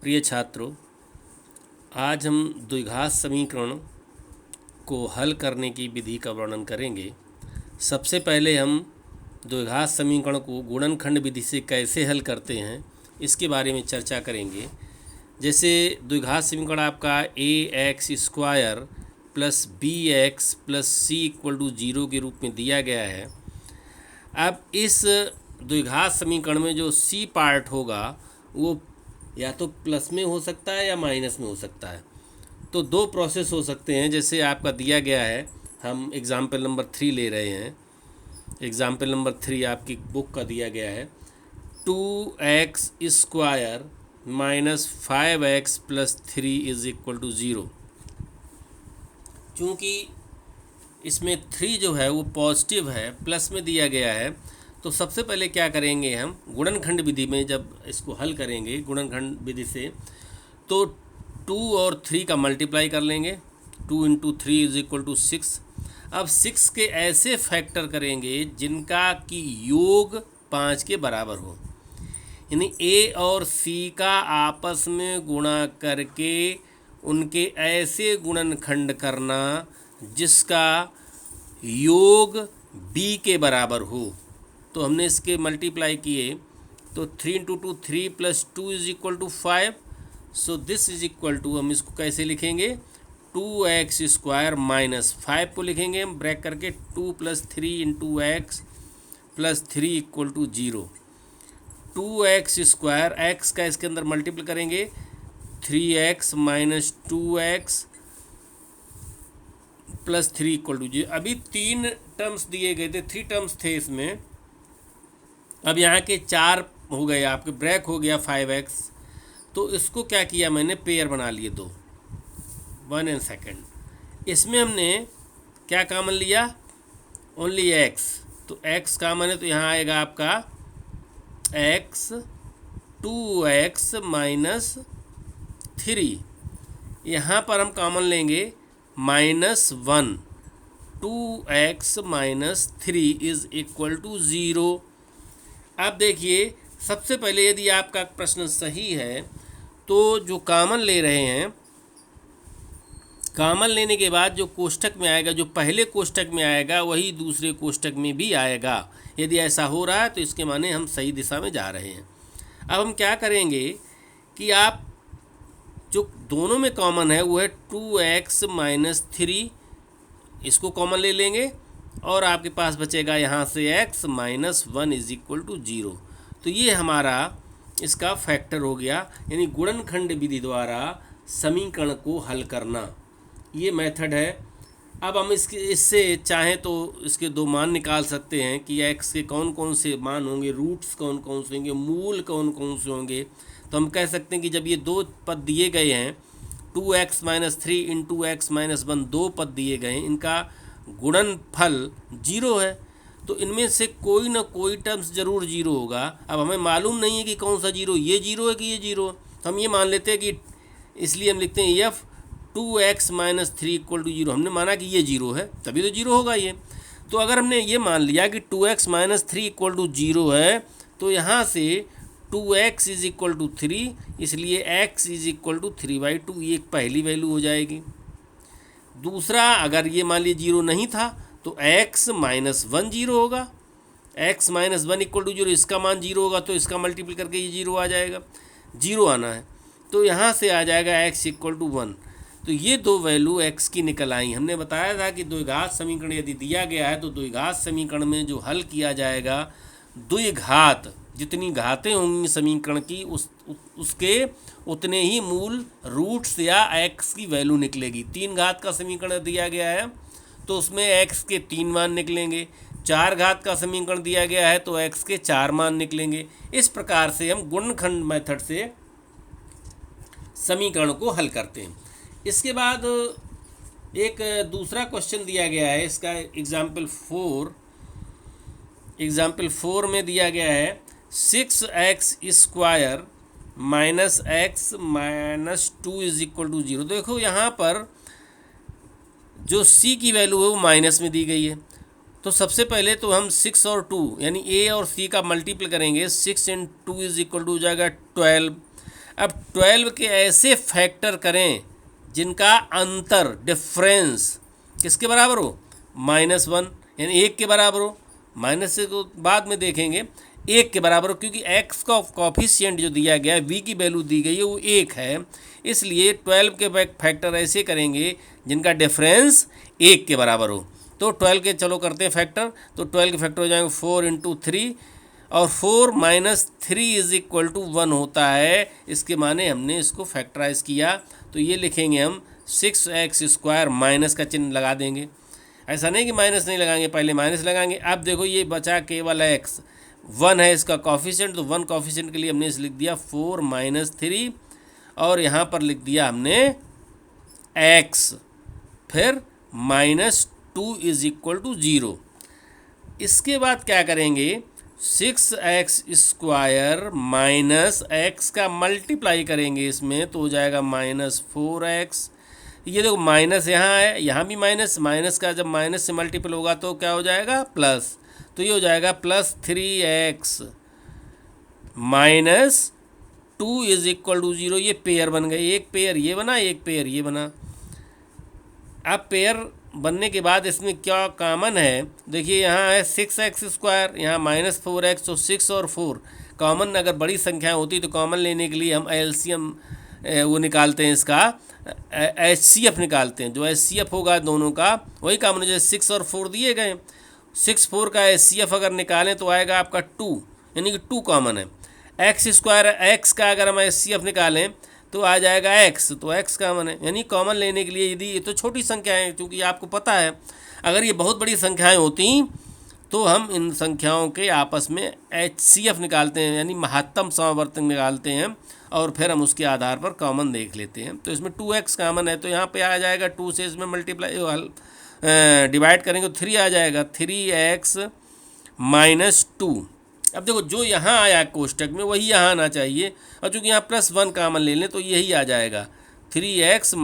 प्रिय छात्रों, आज हम द्विघात समीकरण को हल करने की विधि का वर्णन करेंगे। सबसे पहले हम द्विघात समीकरण को गुणनखंड विधि से कैसे हल करते हैं इसके बारे में चर्चा करेंगे। जैसे द्विघात समीकरण आपका ax² plus bx plus c equal to 0 के रूप में दिया गया है। अब इस द्विघात समीकरण में जो c पार्ट होगा वो या तो प्लस में हो सकता है या माइनस में हो सकता है। तो दो प्रोसेस हो सकते हैं। जैसे आपका दिया गया है, हम एग्ज़ाम्पल नंबर 3 ले रहे हैं। एग्ज़ाम्पल नंबर 3 आपकी बुक का दिया गया है 2x² minus 5x plus 3 is equal to 0। चूँकि इसमें 3 जो है वो पॉजिटिव है, प्लस में दिया गया है, तो सबसे पहले क्या करेंगे हम गुणनखंड विधि में जब इसको हल करेंगे गुणनखंड विधि से, तो 2 और 3 का मल्टीप्लाई कर लेंगे। 2 इंटू 3 इज इक्वल टू 6। अब 6 के ऐसे फैक्टर करेंगे जिनका कि योग 5 के बराबर हो, यानी a और c का आपस में गुणा करके उनके ऐसे गुणनखंड करना जिसका योग b के बराबर हो। तो हमने इसके मल्टीप्लाई किए तो 3 into 2 3 plus 2 is equal to 5। So this is equal to, हम इसको कैसे लिखेंगे, 2x² माइनस 5 को लिखेंगे हम ब्रैक करके 2 plus 3 into x plus 3 equal to 0। 2x² x का इसके अंदर मल्टीपल करेंगे 3x minus 2x plus 3 equal to 0। अभी 3 टर्म्स दिए गए थे, 3 टर्म्स थे इसमें। अब यहाँ के 4 हो गए, आपके ब्रैक हो गया 5x। तो इसको क्या किया मैंने, पेयर बना लिए दो, 1 एंड सेकेंड। इसमें हमने क्या कॉमन लिया, ओनली x। तो x कॉमन है तो यहाँ आएगा आपका x 2x माइनस 3। यहाँ पर हम कॉमन लेंगे -1। 2x minus 3 is equal to 0। अब देखिए, सबसे पहले यदि आपका प्रश्न सही है तो जो कॉमन ले रहे हैं, कॉमन लेने के बाद जो कोष्ठक में आएगा, जो पहले कोष्ठक में आएगा वही दूसरे कोष्ठक में भी आएगा। यदि ऐसा हो रहा है तो इसके माने हम सही दिशा में जा रहे हैं। अब हम क्या करेंगे कि आप जो दोनों में कॉमन है वो है 2x माइनस 3, इसको कॉमन ले लेंगे और आपके पास बचेगा यहाँ से x minus 1 is equal to 0। तो ये हमारा इसका फैक्टर हो गया, यानी गुणनखंड विधि द्वारा समीकरण को हल करना, ये मेथड है। अब हम इससे चाहें तो इसके दो मान निकाल सकते हैं कि x के कौन कौन से मान होंगे, रूट्स कौन कौन से होंगे, मूल कौन कौन से होंगे। तो हम कह सकते हैं कि जब ये दो पद दिए गए हैं, 2x minus 3 into x minus 1, दो पद दिए गए हैं, इनका गुणनफल 0 है, तो इनमें से कोई ना कोई टर्म्स जरूर 0 होगा। अब हमें मालूम नहीं है कि कौन सा 0, ये 0 है कि ये 0 है, तो हम ये मान लेते हैं कि, इसलिए हम लिखते हैं f 2x minus 3 equal to 0। हमने माना कि ये 0 है तभी तो 0 होगा ये। तो अगर हमने ये मान लिया कि 2x माइनस 3 इक्वल टू 0 है, तो यहाँ से 2x इज इक्वल टू 3, इसलिए x इज इक्वल टू 3/2, ये एक पहली वैल्यू हो जाएगी। दूसरा, अगर ये मान लीजिए 0 नहीं था तो x माइनस 1 0 होगा, x माइनस 1 इक्वल टू 0, इसका मान 0 होगा तो इसका मल्टीपल करके ये 0 आ जाएगा, 0 आना है तो यहाँ से आ जाएगा x इक्वल टू 1। तो ये दो वैल्यू x की निकल आई। हमने बताया था कि द्विघात समीकरण यदि दिया गया है तो द्विघात समीकरण में जो हल किया जाएगा, द्विघात जितनी घातें होंगी समीकरण की उसके उतने ही मूल रूट्स या x की वैल्यू निकलेगी। 3 घात का समीकरण दिया गया है तो उसमें x के 3 मान निकलेंगे। 4 घात का समीकरण दिया गया है तो x के 4 मान निकलेंगे। इस प्रकार से हम गुणनखंड मेथड से समीकरण को हल करते हैं। इसके बाद एक दूसरा क्वेश्चन दिया गया है, इसका एग्जाम्पल 4 में दिया गया है 6x² minus x minus 2 is equal to 0। देखो यहाँ पर जो c की वैल्यू है वो माइनस में दी गई है, तो सबसे पहले तो हम 6 और 2 यानी a और c का मल्टीपल करेंगे। 6 × 2 इज इक्वल टू हो जाएगा 12। अब 12 के ऐसे फैक्टर करें जिनका अंतर डिफरेंस किसके बराबर हो, -1, यानी 1 के बराबर हो। माइनस से तो बाद में देखेंगे, 1 के बराबर हो, क्योंकि x का कॉफिशिएंट जो दिया गया है, v की वैल्यू दी गई है वो 1 है। इसलिए 12 के फैक्टर ऐसे करेंगे जिनका डिफरेंस 1 के बराबर हो। तो 12 के चलो करते हैं फैक्टर, तो 12 के फैक्टर हो जाएंगे 4 × 3, और 4 - 3 = 1 होता है। इसके माने हमने इसको फैक्टराइज किया, तो ये लिखेंगे हम 6x², माइनस का चिन्ह लगा देंगे। ऐसा नहीं कि माइनस नहीं लगाएंगे, पहले माइनस लगाएंगे। अब देखो ये बचा केवल x, 1 है इसका कॉफिशिएंट, तो 1 कॉफिशिएंट के लिए हमने इसे लिख दिया 4 - 3, और यहाँ पर लिख दिया हमने x, फिर -2 = 0। इसके बाद क्या करेंगे, 6x² माइनस x का मल्टीप्लाई करेंगे इसमें, तो हो जाएगा -4x। ये देखो माइनस यहाँ है, यहाँ भी माइनस, माइनस का जब माइनस से मल्टीपल होगा तो क्या हो जाएगा, प्लस। तो ये हो जाएगा +3x -2 = 0। ये पेयर बन गए, एक पेयर ये बना, एक पेयर ये बना। अब पेयर बनने के बाद इसमें क्या कॉमन है, देखिए यहाँ है 6x², यहाँ -4x, तो 6 और 4 कॉमन। अगर बड़ी संख्या होती तो कॉमन लेने के लिए हम एलसीएम वो निकालते हैं, इसका HCF निकालते हैं। जो HCF होगा दोनों का वही कॉमन, जैसे 6 और 4 दिए गए, 6 4 का HCF अगर निकालें तो आएगा आपका 2, यानी कि 2 कॉमन है। x² x का अगर हम HCF निकालें तो आ जाएगा x, तो x कॉमन है। यानी कॉमन लेने के लिए, यदि ये तो छोटी संख्या है क्योंकि आपको पता है, अगर ये बहुत बड़ी संख्याएं होती तो हम इन संख्याओं के आपस में HCF निकालते हैं, यानी महत्तम समावर्तन निकालते हैं, और फिर हम उसके आधार पर कॉमन देख लेते हैं। तो इसमें 2x कॉमन है, तो यहाँ पे आ जाएगा 2 से इसमें मल्टीप्लाई डिवाइड करेंगे तो 3 आ जाएगा, 3x - 2। अब देखो जो यहाँ आया कोष्टक में वही यहाँ आना चाहिए, और चूँकि यहाँ +1 कॉमन ले लें तो यही आ जाएगा, 3x -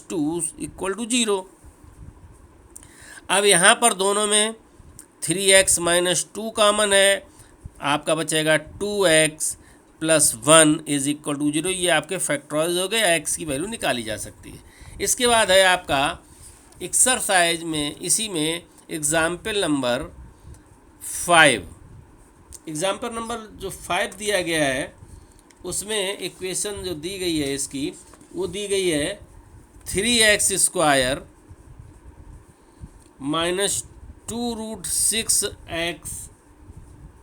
2 = 0। अब यहाँ पर दोनों में 3x - 2 कॉमन है, आपका बचेगा 2x + 1 = 0। ये आपके फैक्टराइज हो गए, x की वैल्यू निकाली जा सकती है। इसके बाद है आपका एक्सरसाइज में, इसी में एग्जाम्पल नंबर 5। एग्जाम्पल नंबर जो 5 दिया गया है उसमें इक्वेशन जो दी गई है इसकी, वो दी गई है 3x² - 2√6x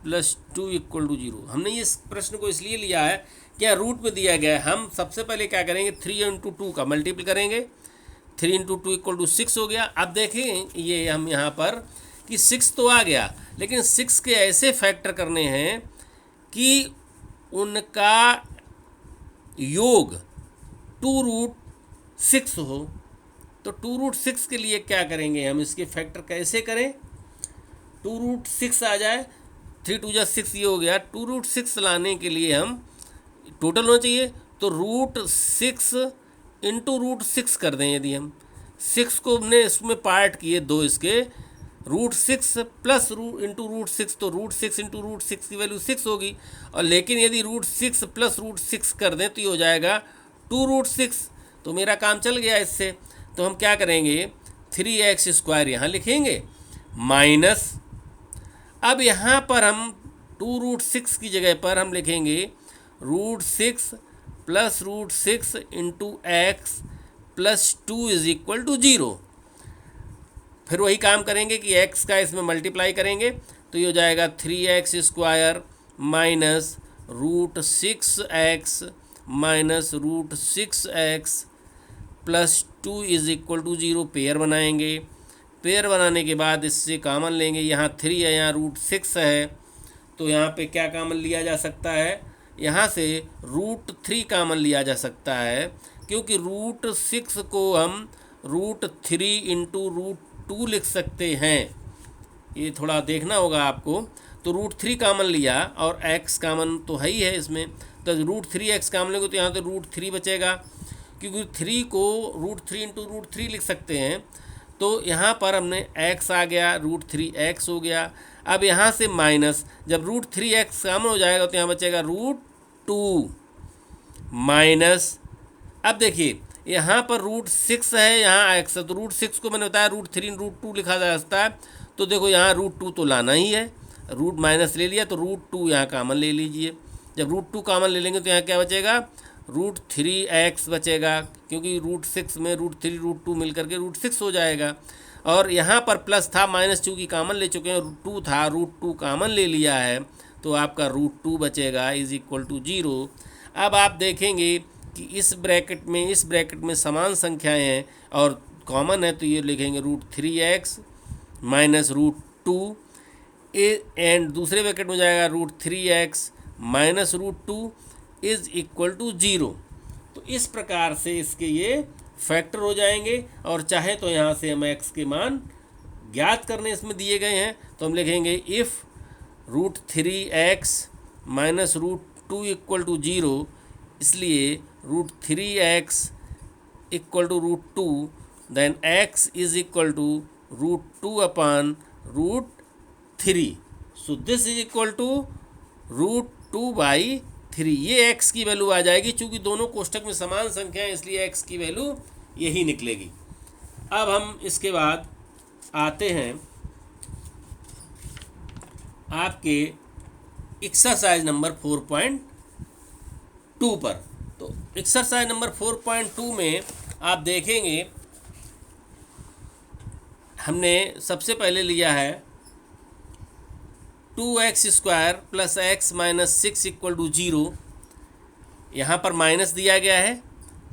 + 2 = 0। हमने इस प्रश्न को इसलिए लिया है, क्या रूट में दिया गया है। हम सबसे पहले क्या करेंगे, 3 × 2 का मल्टीपल करेंगे, 3 × 2 = 6 हो गया। अब देखें ये हम यहाँ पर कि 6 तो आ गया, लेकिन 6 के ऐसे फैक्टर करने हैं कि उनका योग 2√6 हो। तो 2√6 के लिए क्या करेंगे हम, इसके फैक्टर कैसे करें, 2√6 आ जाए, 3 × 2 = 6 ये हो गया। 2√6 लाने के लिए हम टोटल होना चाहिए, तो √6 × √6 कर दें। यदि हम 6 को हमने इसमें पार्ट किए दो इसके, √6 प्लस √6, तो √6 × √6 की वैल्यू 6 होगी। और लेकिन यदि √6 प्लस √6 कर दें तो ये हो जाएगा 2√6। तो मेरा काम चल गया इससे। तो हम क्या करेंगे, 3x² यहाँ लिखेंगे माइनस, अब यहाँ पर हम 2√6 की जगह पर हम लिखेंगे √6 प्लस √6 × x + 2 = 0। फिर वही काम करेंगे कि x का इसमें मल्टीप्लाई करेंगे, तो ये हो जाएगा 3x² - √6x -√6x + 2 = 0। पेयर बनाएंगे, पेयर बनाने के बाद इससे कॉमन लेंगे, यहाँ 3 है, यहाँ √6 है, तो यहाँ पे क्या कॉमन लिया जा सकता है, यहाँ से √3 कॉमन लिया जा सकता है, क्योंकि √6 को हम √3 × √2 लिख सकते हैं। ये थोड़ा देखना होगा आपको। तो √3 कॉमन लिया और x कॉमन तो है ही है इसमें, तो √3x कॉमन लेंगे तो यहाँ तो √3 बचेगा, क्योंकि 3 को √3 × √3 लिख सकते हैं। तो यहाँ पर हमने x आ गया, √3x हो गया। अब यहाँ से माइनस, जब √3x कॉमन हो जाएगा तो यहाँ बचेगा √2, माइनस, अब देखिए यहाँ पर √6 है, यहाँ x है, तो √6 को मैंने बताया √3 √2 लिखा जा सकता है। तो देखो यहाँ √2 तो लाना ही है, रूट माइनस ले लिया तो √2 यहाँ कामन ले लीजिए। जब √2 कामन ले लेंगे तो यहाँ क्या बचेगा, √3x बचेगा, क्योंकि √6 में √3 √2 मिल करके √6 हो जाएगा। और यहाँ पर प्लस था, माइनस चूँकि कामन ले चुके हैं, √2 था, √2 कामन ले लिया है, तो आपका √2 बचेगा इज इक्वल टू 0। अब आप देखेंगे कि इस ब्रैकेट में समान संख्याएं हैं और कॉमन है, तो ये लिखेंगे √3x माइनस √2 एंड दूसरे ब्रैकेट में जाएगा √3x minus √2 is equal to 0। तो इस प्रकार से इसके ये फैक्टर हो जाएंगे। और चाहे तो यहाँ से हम x के मान ज्ञात करने इसमें दिए गए हैं, तो हम लिखेंगे if √3x minus √2 equal to 0, इसलिए √3x equal to √2, then x is equal to √2 upon √3। So this is equal to √2/3। ये x की वैल्यू आ जाएगी, चूँकि दोनों कोष्टक में समान संख्या है इसलिए x की वैल्यू यही निकलेगी। अब हम इसके बाद आते हैं आपके एक्सरसाइज नंबर 4.2 पर। तो एक्सरसाइज नंबर 4.2 में आप देखेंगे हमने सबसे पहले लिया है 2x² plus x minus 6 equal to 0। यहाँ पर माइनस दिया गया है,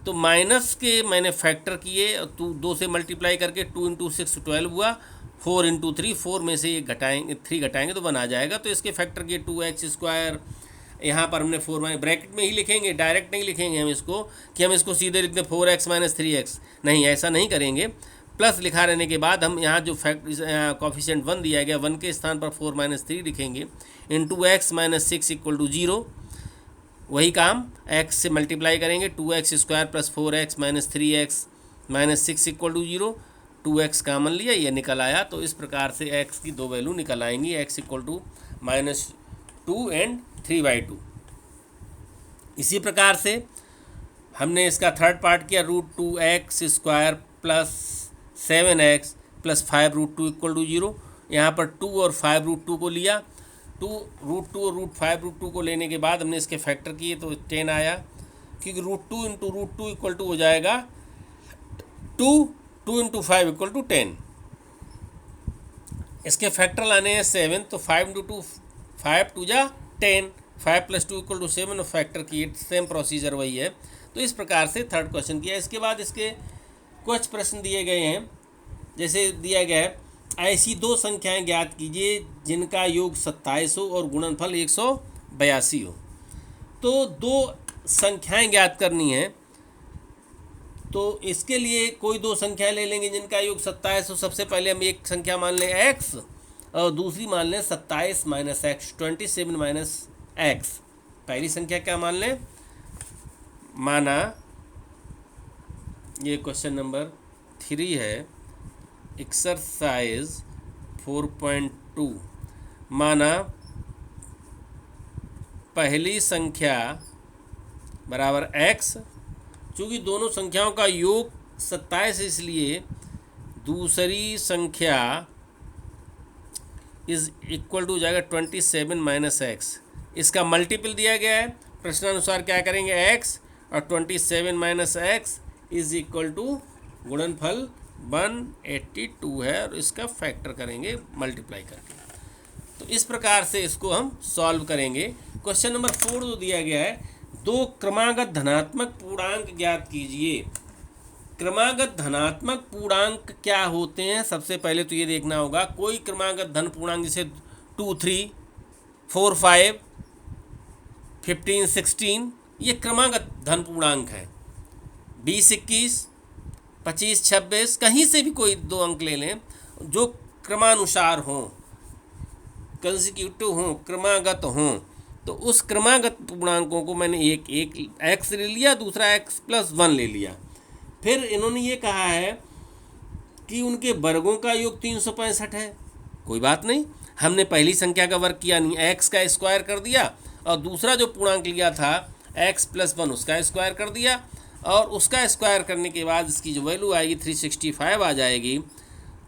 तो माइनस के मैंने फैक्टर किए, 2 से मल्टीप्लाई करके 2 × 6 12 हुआ, 4 × 3 4 में से ये घटाएंगे 3 घटाएंगे तो 1 आ जाएगा। तो इसके फैक्टर किए 2x², यहाँ पर हमने 4 ब्रैकेट में ही लिखेंगे, डायरेक्ट नहीं लिखेंगे हम इसको कि हम इसको सीधे लिखते 4x माइनस 3x, नहीं ऐसा नहीं करेंगे। प्लस लिखा रहने के बाद हम यहाँ जो कॉफिशिएंट 1 दिया गया 1 के स्थान पर 4 माइनस 3 लिखेंगे, into x minus 6 equal to 0। वही काम x से मल्टीप्लाई करेंगे, 2x² plus 4x minus 3x minus 6 equal to 0। 2x common लिया, ये निकल आया। तो इस प्रकार से x की दो वैल्यू निकल आएंगी, x इक्वल टू -2 एंड 3/2। इसी प्रकार से हमने इसका थर्ड पार्ट किया, √2x² plus 7x plus 5 √2 equal to 0। यहाँ पर 2 और 5 √2 को लिया, √2 और √5 √2 को लेने के बाद हमने इसके फैक्टर किए तो 10 आया, क्योंकि √2 × √2 इक्वल टू हो जाएगा 2 × 5 इक्वल टू 10। इसके फैक्टर लाने हैं 7, तो 5 × 2 5 2 जा 10, 5 + 2 इक्वल टू 7 और फैक्टर किए, सेम प्रोसीजर वही है। तो इस प्रकार से थर्ड क्वेश्चन किया। इसके बाद इसके कुछ प्रश्न दिए गए हैं, जैसे दिया गया है ऐसी 2 संख्याएं ज्ञात कीजिए जिनका योग 27 हो और गुणनफल 182 हो। तो 2 संख्याएं ज्ञात करनी है, तो इसके लिए कोई 2 संख्याएं ले लेंगे जिनका योग 27 हो। सबसे पहले हम एक संख्या मान लें x और दूसरी मान लें 27 माइनस x, 27 माइनस x। पहली संख्या क्या मान लें, माना ये क्वेश्चन नंबर 3 है, एक्सरसाइज 4.2। माना पहली संख्या बराबर x, चूँकि दोनों संख्याओं का योग 27 इसलिए दूसरी संख्या इज इक्वल टू हो जाएगा 27 माइनस x। इसका मल्टीपल दिया गया है, प्रश्नानुसार क्या करेंगे x और 27 minus x is equal to गुणनफल 182 है और इसका फैक्टर करेंगे मल्टीप्लाई करके। तो इस प्रकार से इसको हम सॉल्व करेंगे। क्वेश्चन नंबर 4 जो दिया गया है, 2 क्रमागत धनात्मक पूर्णांक ज्ञात कीजिए। क्रमागत धनात्मक पूर्णांक क्या होते हैं, सबसे पहले तो ये देखना होगा कोई क्रमागत धन पूर्णांक जैसे 2 3 4 5 15 16 ये क्रमागत धन पूर्णांक है। 20 21 25 26 कहीं से भी कोई 2 अंक ले लें जो क्रमानुसार हों, कंसेक्यूटिव हों, क्रमागत हों। तो उस क्रमागत पूर्णांकों को मैंने एक x ले लिया, दूसरा x + 1 ले लिया। फिर इन्होंने ये कहा है कि उनके वर्गों का योग 365 है। कोई बात नहीं, हमने पहली संख्या का वर्ग किया नहीं, x का स्क्वायर कर दिया और दूसरा जो पूर्णांक लिया था एक्स प्लस 1 उसका स्क्वायर कर दिया, और उसका स्क्वायर करने के बाद इसकी जो वैल्यू आएगी 365 आ जाएगी।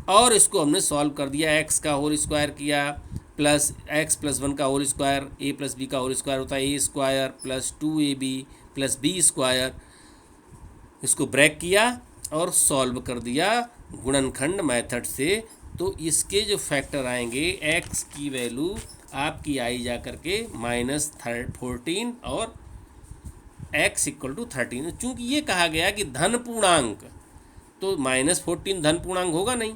और इसको हमने सॉल्व कर दिया, एक्स का होल स्क्वायर किया प्लस एक्स प्लस 1 का whole square, A plus B का होल स्क्वायर होता है A square plus 2ab plus B square, इसको ब्रेक किया और सॉल्व कर दिया गुणनखंड मेथड से। तो इसके जो फैक्टर आएंगे, एक्स की वैल्यू आपकी आई जा करके -14 और x इक्वल टू 13। चूँकि ये कहा गया कि धन पूर्णांक, तो -14 धन पूर्णांक होगा नहीं,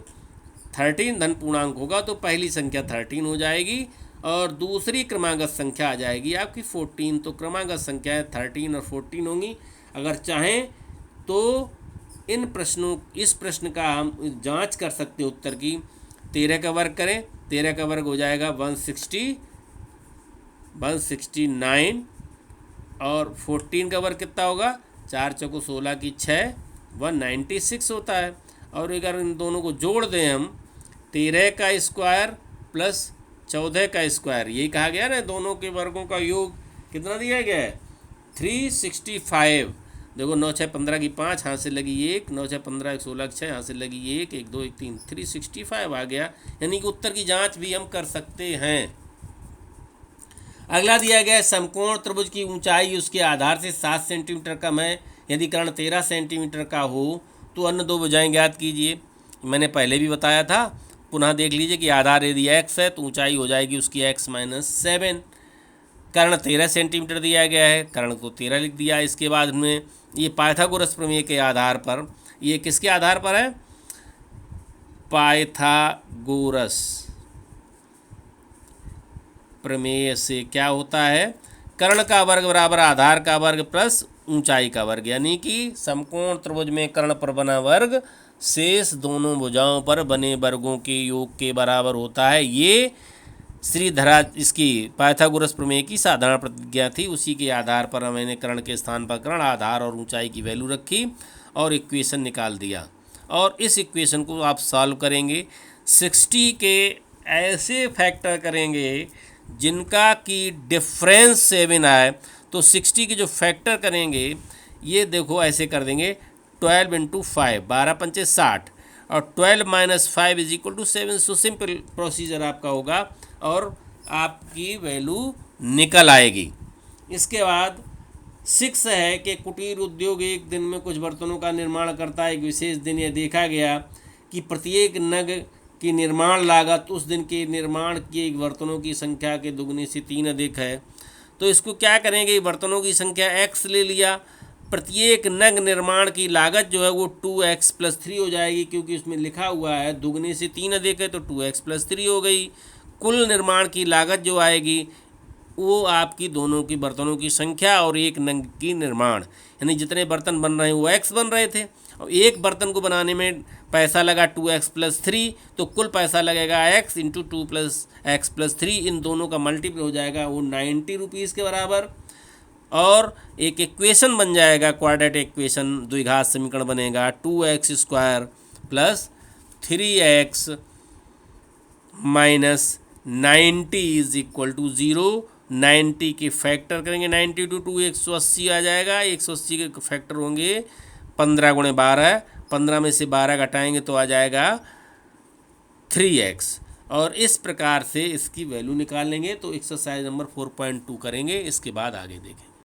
13 धन पूर्णांक होगा, तो पहली संख्या 13 हो जाएगी और दूसरी क्रमागत संख्या आ जाएगी आपकी 14। तो क्रमागत संख्याएँ 13 और 14 होंगी। अगर चाहें तो इस प्रश्न का हम जांच कर सकते हैं उत्तर की। 13 का वर्ग करें, 13 का वर्ग हो जाएगा 169 और 14 का वर्ग कितना होगा, 4 चौको 16 की 6, 196 होता है। और अगर इन दोनों को जोड़ दें हम, 13 का स्क्वायर प्लस 14 का स्क्वायर, यही कहा गया ना, दोनों के वर्गों का योग कितना दिया गया है, 365। देखो 9 6 15 की 5, यहाँ से लगी 1, 9 6 15 16 की 6, यहाँ से लगी 1 1 2 1 3, 365 आ गया। यानी कि उत्तर की जांच भी हम कर सकते हैं। अगला दिया गया है, समकोण त्रिभुज की ऊंचाई उसके आधार से 7 सेंटीमीटर कम है, यदि कर्ण 13 सेंटीमीटर का हो तो अन्य दो भुजाएं ज्ञात कीजिए। मैंने पहले भी बताया था, पुनः देख लीजिए कि आधार यदि x है तो ऊंचाई हो जाएगी उसकी x - 7। कर्ण 13 सेंटीमीटर दिया गया है, कर्ण को 13 लिख दिया। इसके बाद में ये पाइथागोरस प्रमेय के आधार पर, ये किसके आधार पर है, पाइथागोरस प्रमेय से क्या होता है, कर्ण का वर्ग बराबर आधार का वर्ग प्लस ऊंचाई का वर्ग। यानी कि समकोण त्रिभुज में कर्ण पर बना वर्ग शेष दोनों भुजाओं पर बने वर्गों के योग के बराबर होता है। ये श्रीधरा इसकी पाइथागोरस प्रमेय की साधारण प्रतिज्ञा थी। उसी के आधार पर मैंने कर्ण के स्थान पर कर्ण, आधार और ऊंचाई की वैल्यू रखी और इक्वेशन निकाल दिया। और इस इक्वेशन को आप सॉल्व करेंगे, 60 के ऐसे फैक्टर करेंगे जिनका की डिफरेंस 7 आए। तो 60 के जो फैक्टर करेंगे, ये देखो ऐसे कर देंगे, 12 × 5, 12 पंचे 60 और 12 - 5 = 7। सो सिंपल प्रोसीजर आपका होगा और आपकी वैल्यू निकल आएगी। इसके बाद 6 है कि कुटीर उद्योग एक दिन में कुछ बर्तनों का निर्माण करता है। एक विशेष दिन यह देखा गया कि प्रत्येक नग की निर्माण लागत उस दिन के निर्माण किए बर्तनों की संख्या के दुगने से 3 अधिक है। तो इसको क्या करेंगे, बर्तनों की संख्या x ले लिया, प्रत्येक नग निर्माण की लागत जो है वो 2x + 3 हो जाएगी, क्योंकि उसमें लिखा हुआ है दुगने से 3 अधिक है तो 2x + 3 हो गई। कुल निर्माण की लागत जो आएगी वो आपकी दोनों की बर्तनों की संख्या और एक नग की निर्माण, यानी जितने बर्तन बन रहे हैं वो x बन रहे थे और एक बर्तन को बनाने में पैसा लगा 2x + 3, तो कुल पैसा लगेगा x × 2 + x + 3, इन दोनों का मल्टीपल हो जाएगा वो 90 रुपीज़ के बराबर। और एक इक्वेशन बन जाएगा, क्वाड्रेटिक इक्वेशन, द्विघात समीकरण बनेगा, 2x² + 3x - 90 = 0। 90 के फैक्टर करेंगे, 90 × 2 180 आ जाएगा। 180 के फैक्टर होंगे 15 × 12, 15 में से 12 घटाएंगे तो आ जाएगा 3x। और इस प्रकार से इसकी वैल्यू निकाल लेंगे। तो एक्सरसाइज नंबर 4.2 करेंगे, इसके बाद आगे देखें।